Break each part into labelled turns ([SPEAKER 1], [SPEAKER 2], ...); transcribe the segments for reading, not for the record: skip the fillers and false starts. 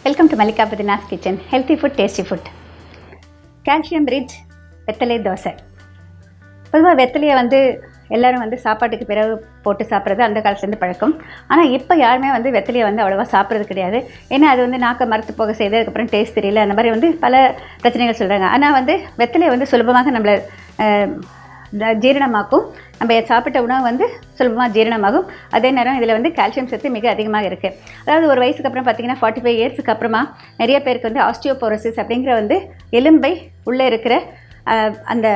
[SPEAKER 1] Welcome to Mallika Badrinath's kitchen. Healthy food, tasty food. Calcium rich வெத்தலை தோசை. பொதுவாக வெத்தலையை எல்லோரும் சாப்பாட்டுக்கு பிறகு போட்டு சாப்பிட்றது அந்த காலத்துலேருந்து பழக்கம். ஆனால் இப்போ யாருமே வெத்தலையை அவ்வளோவா சாப்பிட்றது கிடையாது. ஏன்னா அது நாக்கை மரத்து போக செய்து அதுக்கப்புறம் டேஸ்ட் தெரியல, அந்த மாதிரி பல பிரச்சனைகள் சொல்கிறாங்க. ஆனால் வெத்தலையை சுலபமாக நம்மளை ஜீரணமாக்கும். நம்ம சாப்பிட்ட உணவு சுலபமாக ஜீரணமாகும். அதே நேரம் இதில் கால்சியம் சத்து மிக அதிகமாக இருக்குது. அதாவது ஒரு வயசுக்கு அப்புறம் பார்த்திங்கன்னா 45 இயர்ஸுக்கு அப்புறமா நிறைய பேருக்கு ஆஸ்டியோபோரோசிஸ் அப்படிங்கிற எலும்பை உள்ளே இருக்கிற அந்த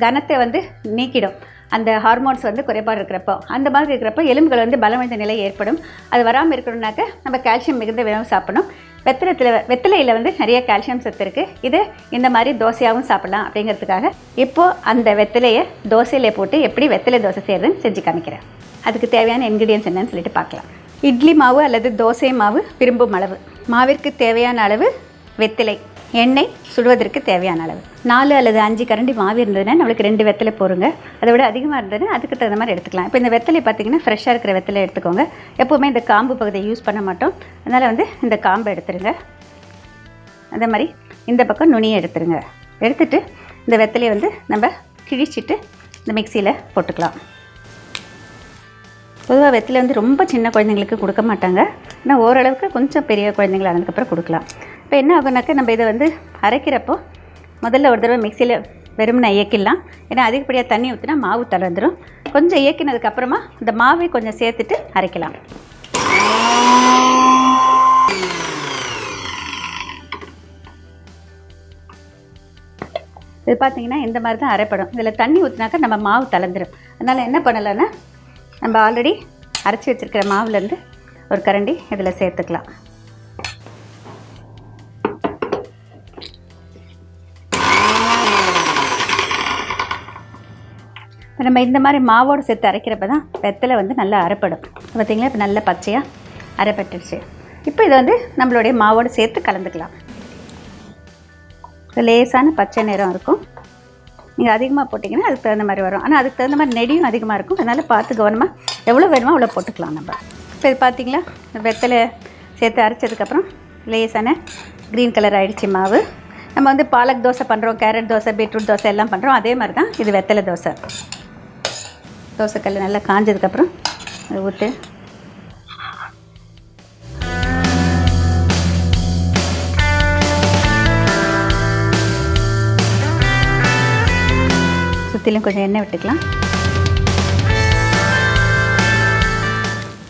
[SPEAKER 1] கனத்தை நீக்கிடும். அந்த ஹார்மோன்ஸ் குறைபாடு இருக்கிறப்போ, அந்த மாதிரி இருக்கிறப்போ எலும்புகள் பலமிழந்த நிலை ஏற்படும். அது வராமல் இருக்கணும்னாக்க நம்ம கால்சியம் மிகுந்த உணவு சாப்பிடணும். வெத்தலையில் நிறைய கால்சியம் சத்து இருக்குது. இது இந்த மாதிரி தோசையாகவும் சாப்பிடலாம் அப்படிங்கிறதுக்காக இப்போது அந்த வெத்தலையை தோசையில் போட்டு எப்படி வெத்தலை தோசை செய்கிறதுன்னு செஞ்சு காமிக்கிறேன். அதுக்கு தேவையான இன்க்ரீடியன்ஸ் என்னன்னு சொல்லிட்டு பார்க்கலாம். இட்லி மாவு அல்லது தோசை மாவு விரும்பும் அளவு, மாவிற்கு தேவையான அளவு வெத்தலை, எண்ணெய் சுடுவதற்கு தேவையான அளவு, 4 அல்லது 5 கரண்டி மாவு இருந்ததுன்னா நம்மளுக்கு 2 வெத்தலை போருங்க. அதை விட அதிகமாக இருந்ததுன்னா அதுக்கு தகுந்த மாதிரி எடுத்துக்கலாம். இப்போ இந்த வெத்தலை பார்த்திங்கன்னா ஃப்ரெஷ்ஷாக இருக்கிற வெத்தலை எடுத்துக்கோங்க. எப்போவுமே இந்த காம்பு பகுதியை யூஸ் பண்ண மாட்டோம். அதனால் இந்த காம்பை எடுத்துருங்க. அதே மாதிரி இந்த பக்கம் நுனியை எடுத்துருங்க. எடுத்துகிட்டு இந்த வெத்தலையை நம்ம கிழிச்சிட்டு இந்த மிக்சியில் போட்டுக்கலாம். பொதுவாக வெத்தலை ரொம்ப சின்ன குழந்தைங்களுக்கு கொடுக்க மாட்டாங்க. ஆனால் ஓரளவுக்கு கொஞ்சம் பெரிய குழந்தைங்கள ஆனதுக்கப்புறம் கொடுக்கலாம். இப்போ என்ன ஆகுனாக்கா நம்ம இதை அரைக்கிறப்போ முதல்ல ஒரு தடவை மிக்சியில் வெறும்னா இயக்கிடலாம். ஏன்னா அதிகப்படியாக தண்ணி ஊற்றினா மாவு தளர்ந்துடும். கொஞ்சம் இயக்கினதுக்கப்புறமா இந்த மாவை கொஞ்சம் சேர்த்துட்டு அரைக்கலாம். இது பார்த்திங்கன்னா இந்த மாதிரி தான் அரைப்படும். இதில் தண்ணி ஊற்றினாக்கா நம்ம மாவு தளர்ந்துடும். அதனால் என்ன பண்ணலான்னா நம்ம ஆல்ரெடி அரைச்சி வச்சுருக்கிற மாவுலேருந்து ஒரு கரண்டி இதில் சேர்த்துக்கலாம். இப்போ நம்ம இந்த மாதிரி மாவோடு சேர்த்து அரைக்கிறப்ப தான் வெத்தலை நல்லா அரைப்படும். பார்த்திங்களா, இப்போ நல்லா பச்சையாக அரைப்பட்டுருச்சு. இப்போ இதை நம்மளுடைய மாவோடு சேர்த்து கலந்துக்கலாம். லேசான பச்சை நிறம் இருக்கும். நீங்கள் அதிகமாக போட்டிங்கன்னா அதுக்கு தகுந்த மாதிரி வரும். ஆனால் அதுக்கு தகுந்த மாதிரி நெடியும் அதிகமாக இருக்கும். அதனால் பார்த்து கவனமாக எவ்வளோ வேணுமோ அவ்வளோ போட்டுக்கலாம் நம்ம. இப்போ இது பார்த்திங்களா, வெத்தலை சேர்த்து அரைச்சதுக்கப்புறம் லேசான க்ரீன் கலர் ஆகிடுச்சி மாவு. நம்ம பாலக் தோசை பண்ணுறோம், கேரட் தோசை, பீட்ரூட் தோசை எல்லாம் பண்ணுறோம். அதே மாதிரி தான் இது வெத்தலை தோசை. தோசைக்கல் நல்லா காஞ்சதுக்கப்புறம் அதை ஊற்று. சுற்றிலும் கொஞ்சம் எண்ணெய் விட்டுக்கலாம்.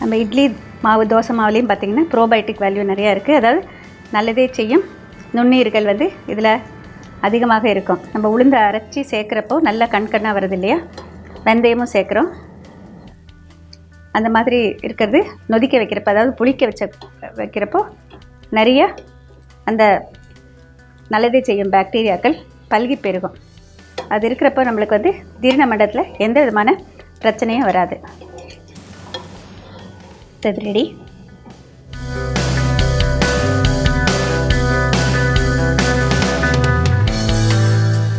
[SPEAKER 1] நம்ம இட்லி மாவு தோசை மாவுலேயும் பார்த்திங்கன்னா ப்ரோபயோட்டிக் வேல்யூ நிறையா இருக்குது. அதாவது நல்லதே செய்யும் நுண்ணுயிர்கள் இதில் அதிகமாக இருக்கும். நம்ம உளுந்து அரைச்சி சேர்க்குறப்போ நல்லா கண்ணாக வருது இல்லையா, வெந்தயமும் சேர்க்குறோம். அந்த மாதிரி இருக்கிறது நொதிக்க வைக்கிறப்போ, அதாவது புளிக்க வைக்கிறப்போ நிறைய அந்த நல்லதே செய்யும் பாக்டீரியாக்கள் பல்கி பெருகும். அது இருக்கிறப்போ நம்மளுக்கு ஜீரண மண்டலத்தில் எந்த விதமான பிரச்சனையும் வராது. இது ரெடி.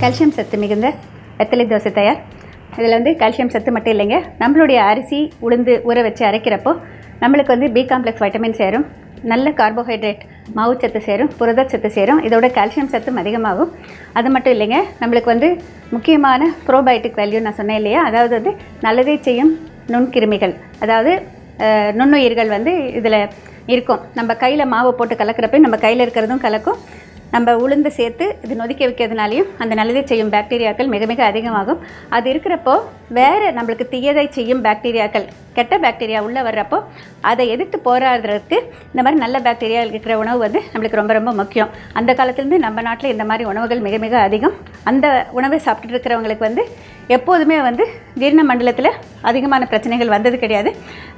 [SPEAKER 1] கால்சியம் சத்து மிகுந்த வெத்தலை தோசை தயார். இதில் கால்சியம் சத்து மட்டும் இல்லைங்க, நம்மளுடைய அரிசி உளுந்து ஊற வச்சு அரைக்கிறப்போ நம்மளுக்கு பி காம்ப்ளெக்ஸ் வைட்டமின் சேரும், நல்ல கார்போஹைட்ரேட் மாவுச்சத்து சேரும், புரதச்சத்து சேரும். இதோட கால்சியம் சத்தும் அதிகமாகும். அது மட்டும் இல்லைங்க, நம்மளுக்கு முக்கியமான ப்ரோபயோட்டிக் வேல்யூ நான் சொன்னேன் இல்லையா, அதாவது நல்லதே செய்யும் நுண்கிருமிகள், அதாவது நுண்ணுயிர்கள் இதில் இருக்கும். நம்ம கையில் மாவு போட்டு கலக்கிறப்ப நம்ம கையில் இருக்கிறதும் கலக்கும். நம்ம உளுந்து சேர்த்து இது நொதிக்க வைக்கிறதுனாலையும் அந்த நல்லதை செய்யும் பாக்டீரியாக்கள் மிக மிக அதிகமாகும். அது இருக்கிறப்போ வேறு நம்மளுக்கு தீயதை செய்யும் பாக்டீரியாக்கள், கெட்ட பாக்டீரியா உள்ளே வர்றப்போ அதை எதிர்த்து போராடுறதுக்கு இந்த மாதிரி நல்ல பாக்டீரியா இருக்கிற உணவு நம்மளுக்கு ரொம்ப ரொம்ப முக்கியம். அந்த காலத்துலேருந்து நம்ம நாட்டில் இந்த மாதிரி உணவுகள் மிக மிக அதிகம். அந்த உணவை சாப்பிட்டுட்டு இருக்கிறவங்களுக்கு எப்போதுமே ஜீரண மண்டலத்தில் அதிகமான பிரச்சனைகள் வந்தது கிடையாது.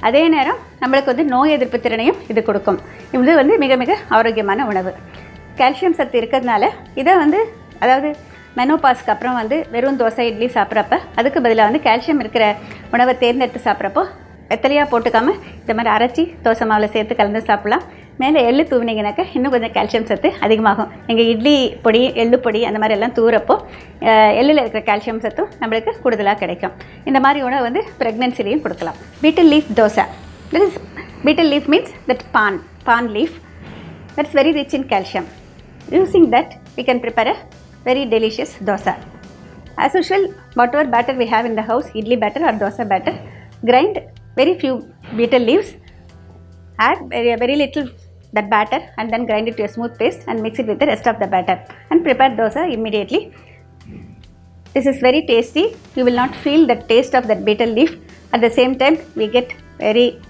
[SPEAKER 1] அதே நேரம் நம்மளுக்கு நோய் எதிர்ப்பு திறனையும் இது கொடுக்கும். இது மிக மிக ஆரோக்கியமான உணவு. கால்சியம் சத்து இருக்கிறதுனால இதை அதாவது மெனோபாஸ்க்கு அப்புறம் வெறும் தோசை இட்லி சாப்பிட்றப்ப அதுக்கு பதிலாக கால்சியம் இருக்கிற உணவை தேர்ந்தெடுத்து சாப்பிட்றப்போ வெத்தலையாக போட்டுக்காமல் இந்த மாதிரி அரைச்சி தோசை மாவில் சேர்த்து கலந்து சாப்பிட்லாம். மேலே எள்ளு தூவினீங்கனாக்கா இன்னும் கொஞ்சம் கால்சியம் சத்து அதிகமாகும். நீங்கள் இட்லி பொடி எள்ளு பொடி அந்த மாதிரி எல்லாம் தூரப்போ எள்ளில் இருக்கிற கால்சியம் சத்தும் நம்மளுக்கு கூடுதலாக கிடைக்கும். இந்த மாதிரி உணவு ப்ரெக்னென்சிலையும் கொடுக்கலாம். Beetle leaf dosa. Betel leaf means that pan leaf. That's very rich in calcium. Using that, we can prepare a very delicious dosa. As usual, whatever batter we have in the house, idli batter or dosa batter, grind very few betel leaves, add very little that batter and then grind it to a smooth paste and mix it with the rest of the batter and prepare dosa immediately. This is very tasty. You will not feel the taste of that betel leaf. At the same time, we get very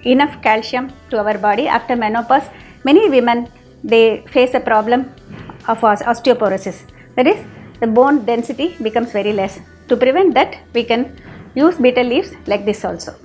[SPEAKER 1] enough calcium to our body. After menopause, many women, they face a problem of osteoporosis. That is, the bone density becomes very less. To prevent that, we can use betel leaves like this also.